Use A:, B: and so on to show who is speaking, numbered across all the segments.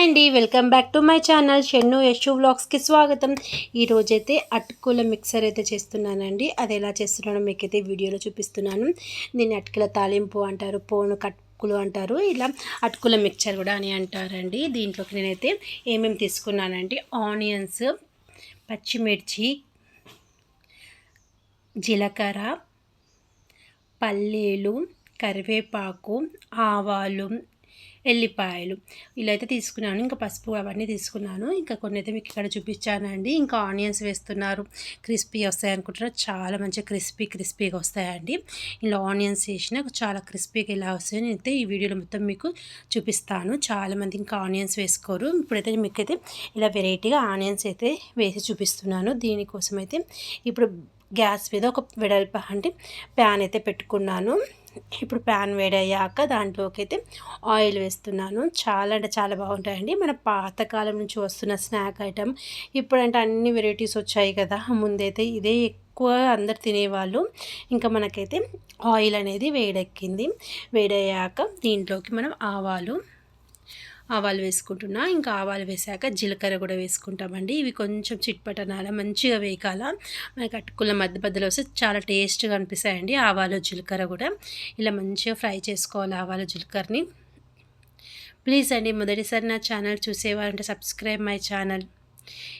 A: Hi అండి, welcome back to my channel Shennu Yashu వ్లాగ్స్కి స్వాగతం. ఈరోజైతే అటుకుల మిక్సర్ అయితే చేస్తున్నానండి. అది ఎలా చేస్తున్నానో మీకైతే వీడియోలో చూపిస్తున్నాను. దీన్ని అటుకుల తాలింపు అంటారు, పోను కట్టుకులు అంటారు, ఇలా అటుకుల మిక్చర్ కూడా అని అంటారండి. దీంట్లోకి నేనైతే ఏమేమి తీసుకున్నానంటే ఆనియన్స్, పచ్చిమిర్చి, జీలకర్ర, పల్లీలు, కరివేపాకు, ఆవాలు, ఎల్లిపాయలు ఇలా అయితే తీసుకున్నాను. ఇంకా పసుపు అవన్నీ తీసుకున్నాను. ఇంకా కొన్ని అయితే మీకు ఇక్కడ చూపించానండి. ఇంకా ఆనియన్స్ వేస్తున్నారు, క్రిస్పీ వస్తాయి అనుకుంటున్నారు. చాలా మంచిగా క్రిస్పీగా వస్తాయండి. ఇలా ఆనియన్స్ వేసిన చాలా క్రిస్పీగా ఇలా వస్తాయి. నేనైతే ఈ వీడియోలో మొత్తం మీకు చూపిస్తాను. చాలామంది ఇంకా ఆనియన్స్ వేసుకోరు. ఇప్పుడైతే మీకైతే ఇలా వెరైటీగా ఆనియన్స్ అయితే వేసి చూపిస్తున్నాను. దీనికోసం అయితే ఇప్పుడు గ్యాస్ మీద ఒక వెడల్పు అంటే ప్యాన్ అయితే పెట్టుకున్నాను. ఇప్పుడు ప్యాన్ వేడయ్యాక దాంట్లోకి అయితే ఆయిల్ వేస్తున్నాను. చాలా అంటే చాలా బాగుంటాయండి. మన పాతకాలం నుంచి వస్తున్న స్నాక్ ఐటెం. ఇప్పుడంటే అన్ని వెరైటీస్ వచ్చాయి కదా, ముందైతే ఇదే ఎక్కువ అందరు తినేవాళ్ళు. ఇంకా మనకైతే ఆయిల్ అనేది వేడెక్కింది. వేడయ్యాక దీంట్లోకి మనం ఆవాలు వేసుకుంటున్నా. ఇంకా ఆవాలు వేసాక జీలకర్ర కూడా వేసుకుంటామండి. ఇవి కొంచెం చిట్పటనాల మంచిగా వేగాల. మనకి అటుకుల మధ్యలో వస్తే చాలా టేస్ట్గా అనిపిస్తాయండి. ఆవాలు జీలకర్ర కూడా ఇలా మంచిగా ఫ్రై చేసుకోవాలి ఆవాలు జీలకర్రని. ప్లీజ్ అండి, మొదటిసారి నా ఛానల్ చూసేవారంటే సబ్స్క్రైబ్ మై ఛానల్.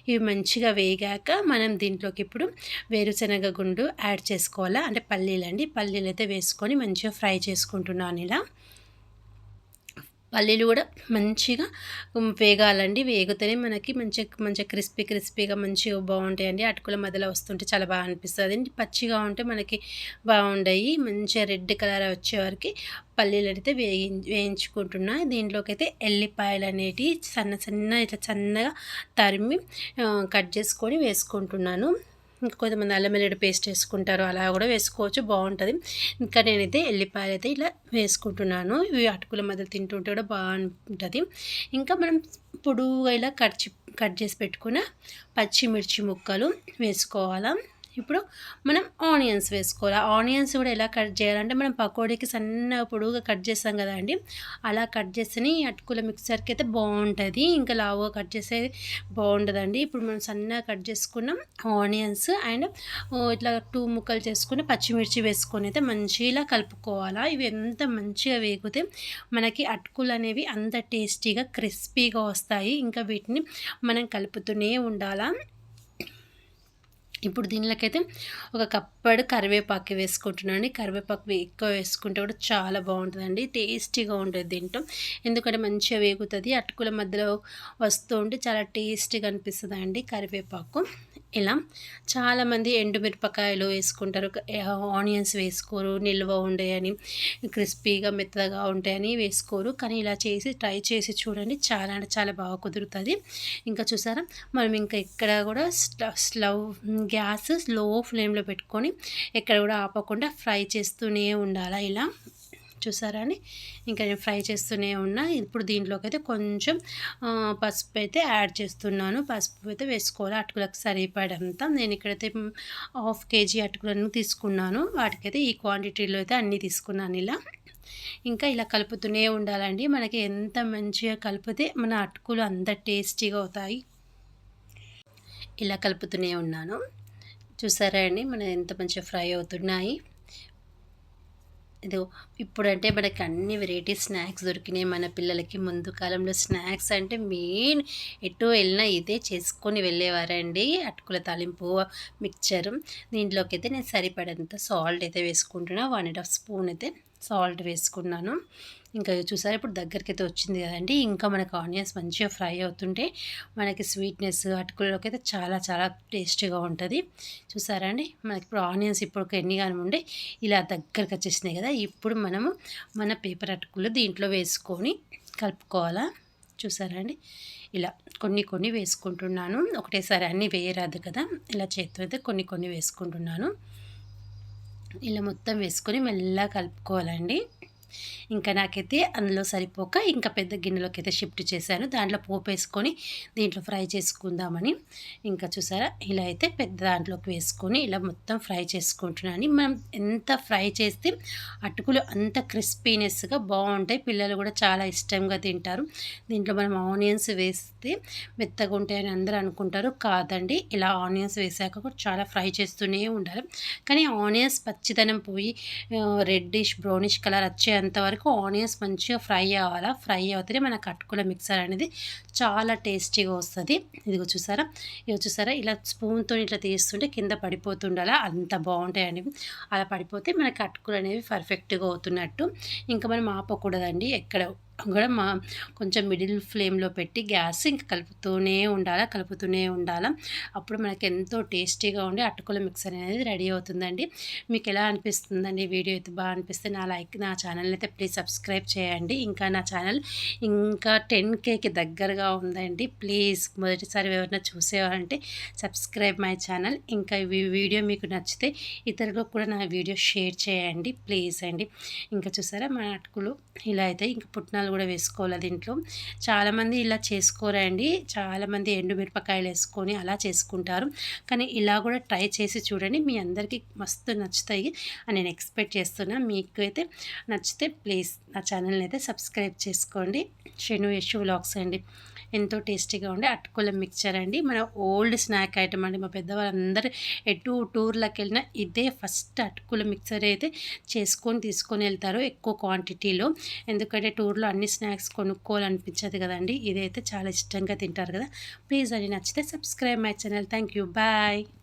A: ఇవి మంచిగా వేగాక మనం దీంట్లోకి ఇప్పుడు వేరుశనగ గుండు యాడ్ చేసుకోవాలా, అంటే పల్లీలు అయితే వేసుకొని మంచిగా ఫ్రై చేసుకుంటున్నాను. ఇలా పల్లీలు కూడా మంచిగా వేగాలండి. వేగితేనే మనకి మంచిగా క్రిస్పీగా మంచిగా బాగుంటాయండి. అటుకుల మధ్యలో వస్తుంటే చాలా బాగా అనిపిస్తుంది. పచ్చిగా ఉంటే మనకి బాగుంటాయి. మంచిగా రెడ్ కలర్ వచ్చే వరకు పల్లీలు అయితే వేయించుకుంటున్నా. దీంట్లోకి అయితే ఎల్లిపాయలు అనేటివి ఇట్లా సన్నగా తరిమి కట్ చేసుకొని వేసుకుంటున్నాను. ఇంకా కొంతమంది అల్లం వెల్లుల్లి పేస్ట్ వేసుకుంటారు, అలా కూడా వేసుకోవచ్చు, బాగుంటుంది. ఇంకా నేనైతే ఎల్లిపాయలు అయితే ఇలా వేసుకుంటున్నాను. ఇవి అటుకుల మధ్య తింటుంటే కూడా బాగుంటుంది. ఇంకా మనం పొడువుగా ఇలా కట్ చేసి పెట్టుకున్న పచ్చిమిర్చి ముక్కలు వేసుకోవాలా. ఇప్పుడు మనం ఆనియన్స్ వేసుకోవాలి. ఆనియన్స్ కూడా ఎలా కట్ చేయాలంటే మనం పకోడీకి సన్న పొడుగుగా కట్ చేస్తాం కదా అండి, అలా కట్ చేస్తేనే అటుకుల మిక్సర్కి అయితే బాగుంటుంది. ఇంకా లావుగా కట్ చేసేది బాగుంటుందండి. ఇప్పుడు మనం సన్నగా కట్ చేసుకున్నాం ఆనియన్స్ అండ్ ఇట్లా 2 ముక్కలు చేసుకుని పచ్చిమిర్చి వేసుకొని అయితే మంచిగా కలుపుకోవాలా. ఇవి ఎంత మంచిగా వేగితే మనకి అటుకులు అనేవి అంత టేస్టీగా క్రిస్పీగా వస్తాయి. ఇంకా వీటిని మనం కలుపుతూనే ఉండాలా. ఇప్పుడు దీనిలోకైతే ఒక కప్పడు కరివేపాకు వేసుకుంటున్నాను. కరివేపాకు ఎక్కువ వేసుకుంటే కూడా చాలా బాగుంటుందండి, టేస్టీగా ఉంటుంది దీంట్లో. ఎందుకంటే మంచిగా వేగుతుంది, అటుకుల మధ్యలో వస్తూ ఉంటే చాలా టేస్టీగా అనిపిస్తుంది అండి కరివేపాకు. ఇలా చాలామంది ఎండుమిరపకాయలు వేసుకుంటారు, ఆనియన్స్ వేసుకోరు, నిల్వ ఉండేయని, క్రిస్పీగా మెత్తగా ఉంటాయని వేసుకోరు. కానీ ఇలా ట్రై చేసి చూడండి, చాలా అంటే చాలా బాగా కుదురుతుంది. ఇంకా చూసారా, మనం ఇంకా ఎక్కడ కూడా గ్యాస్ స్లో ఫ్లేమ్లో పెట్టుకొని ఎక్కడ కూడా ఆపకుండా ఫ్రై చేస్తూనే ఉండాలి. ఇలా చూసారా అని ఇంకా నేను ఫ్రై చేస్తూనే ఉన్నా. ఇప్పుడు దీంట్లోకి అయితే కొంచెం పసుపు అయితే యాడ్ చేస్తున్నాను. పసుపు అయితే వేసుకోవాలి అటుకులకు సరిపడంతా. నేను ఇక్కడైతే 1/2 kg అటుకులను తీసుకున్నాను. వాటికైతే ఈ క్వాంటిటీలో అయితే అన్నీ తీసుకున్నాను. ఇలా ఇంకా ఇలా కలుపుతూనే ఉండాలండి. మనకి ఎంత మంచిగా కలిపితే మన అటుకులు అంత టేస్టీగా అవుతాయి. ఇలా కలుపుతూనే ఉన్నాను. చూసారా అండి, మన ఎంత మంచిగా ఫ్రై అవుతున్నాయి. ఇదో ఇప్పుడంటే మనకి అన్ని వెరైటీ స్నాక్స్ దొరికినాయి మన పిల్లలకి. ముందు కాలంలో స్నాక్స్ అంటే మెయిన్ ఎటు వెళ్ళినా ఇదే చేసుకొని వెళ్ళేవారండి, అటుకుల తాలింపు మిక్చర్. దీంట్లోకి అయితే నేను సరిపడంత సాల్ట్ అయితే వేసుకుంటున్నా. 1.5 స్పూన్ అయితే సాల్ట్ వేసుకున్నాను. ఇంకా చూసారా, ఇప్పుడు దగ్గరికి అయితే వచ్చింది కదండి. ఇంకా మనకు ఆనియన్స్ మంచిగా ఫ్రై అవుతుంటే మనకి స్వీట్నెస్ అటుకులలోకి అయితే చాలా చాలా టేస్టీగా ఉంటుంది. చూసారా అండి, మనకి ఇప్పుడు ఆనియన్స్ ఇప్పుడు ఎన్నిగానే ఉండే ఇలా దగ్గరికి వచ్చేసినాయి కదా. ఇప్పుడు మనము మన పేపర్ అటుకులు దీంట్లో వేసుకొని కలుపుకోవాలా. చూసారా అండి, ఇలా కొన్ని వేసుకుంటున్నాను. ఒకటేసారి అన్నీ వేయరాదు కదా, ఇలా చేతితో అయితే కొన్ని వేసుకుంటున్నాను. ఇలా మొత్తం వేసుకొని మెల్లగా కలుపుకోవాలండి. ఇంకా నాకైతే అందులో సరిపోక ఇంకా పెద్ద గిన్నెలోకి అయితే షిఫ్ట్ చేశాను. దాంట్లో పోపేసుకొని దీంట్లో ఫ్రై చేసుకుందామని. ఇంకా చూసారా ఇలా అయితే పెద్ద దాంట్లోకి వేసుకొని ఇలా మొత్తం ఫ్రై చేసుకుంటున్నాను. మనం ఎంత ఫ్రై చేస్తే అటుకులు అంత క్రిస్పీనెస్‌గా బావుంటాయి. పిల్లలు కూడా చాలా ఇష్టంగా తింటారు. దీంట్లో మనం ఆనియన్స్ వేస్తే మెత్తగా ఉంటాయని అందరూ అనుకుంటారు. కాదండి. ఇలా ఆనియన్స్ వేసాక కూడా చాలా ఫ్రై చేస్తూనే ఉండాలి. కానీ ఆనియన్స్ పచ్చిదనం పోయి రెడ్డిష్, బ్రౌనిష్ కలర్ వచ్చేంత వరకు ఆనియన్స్ మంచిగా ఫ్రై అవ్వాలా. ఫ్రై అవుతేనే మనకు అటుకుల మిక్సర్ అనేది చాలా టేస్టీగా వస్తది. ఇదిగో చూసారా ఇలా స్పూన్‌తోని ఇట్లా తీస్తుంటే కింద పడిపోతుండాలా. అంత బావుంటాయండి. అలా పడిపోతే మనకు అటుకులు అనేవి పర్ఫెక్ట్‌గా అవుతున్నట్టు. ఇంకా మనం ఆపకూడదండి ఎక్కడ కూడా కొంచెం మిడిల్ ఫ్లేమ్‌లో పెట్టి గ్యాస్ ఇంక కలుపుతూనే ఉండాలా. అప్పుడు మనకెంతో టేస్టీగా ఉండే అటుకుల మిక్సర్ అనేది రెడీ అవుతుందండి. మీకెలా అనిపిస్తుందండి? వీడియో అయితే అనిపిస్తే నా ఛానల్‌ని అయితే ప్లీజ్ సబ్స్క్రైబ్ చేయండి. ఇంకా నా ఛానల్ ఇంకా 10,000కి దగ్గరగా ఉందండి. ప్లీజ్ మొదటిసారి ఎవరైనా చూసేవారంటే సబ్స్క్రైబ్ మై ఛానల్. ఇంకా వీడియో మీకు నచ్చితే ఇతరులకు కూడా నా వీడియో షేర్ చేయండి ప్లీజ్ అండి. ఇంకా చూసారా మన అటుకులు ఇలా అయితే ఇంక పుట్నాలు కూడా వేసుకోవాలి దీంట్లో. చాలామంది ఇలా చేసుకోరండి. చాలామంది ఎండుమిరపకాయలు వేసుకొని అలా చేసుకుంటారు. కానీ ఇలా కూడా ట్రై చేసి చూడండి. మీ అందరికీ మస్తు నచ్చుతాయి అని నేను ఎక్స్పెక్ట్ చేస్తున్నా. మీకు అయితే నచ్చితే ప్లీజ్ నా ఛానల్ని అయితే సబ్స్క్రైబ్ చేసుకోండి. యశు వ్లాగ్స్ అండి. ఎంతో టేస్టీగా ఉండే అటుకుల మిక్చర్ అండి. మన ఓల్డ్ స్నాక్ ఐటమ్ అండి. మా పెద్దవాళ్ళందరూ ఎటు టూర్లకు వెళ్ళినా ఇదే ఫస్ట్ అటుకుల మిక్చర్ అయితే తీసుకొని వెళ్తారు ఎక్కువ క్వాంటిటీలో. ఎందుకంటే టూర్లో అన్ని స్నాక్స్ కొనుక్కోవాలనిపించదు కదండి. ఇదైతే చాలా ఇష్టంగా తింటారు కదా. ప్లీజ్ అది నచ్చితే subscribe my channel. Thank you. Bye.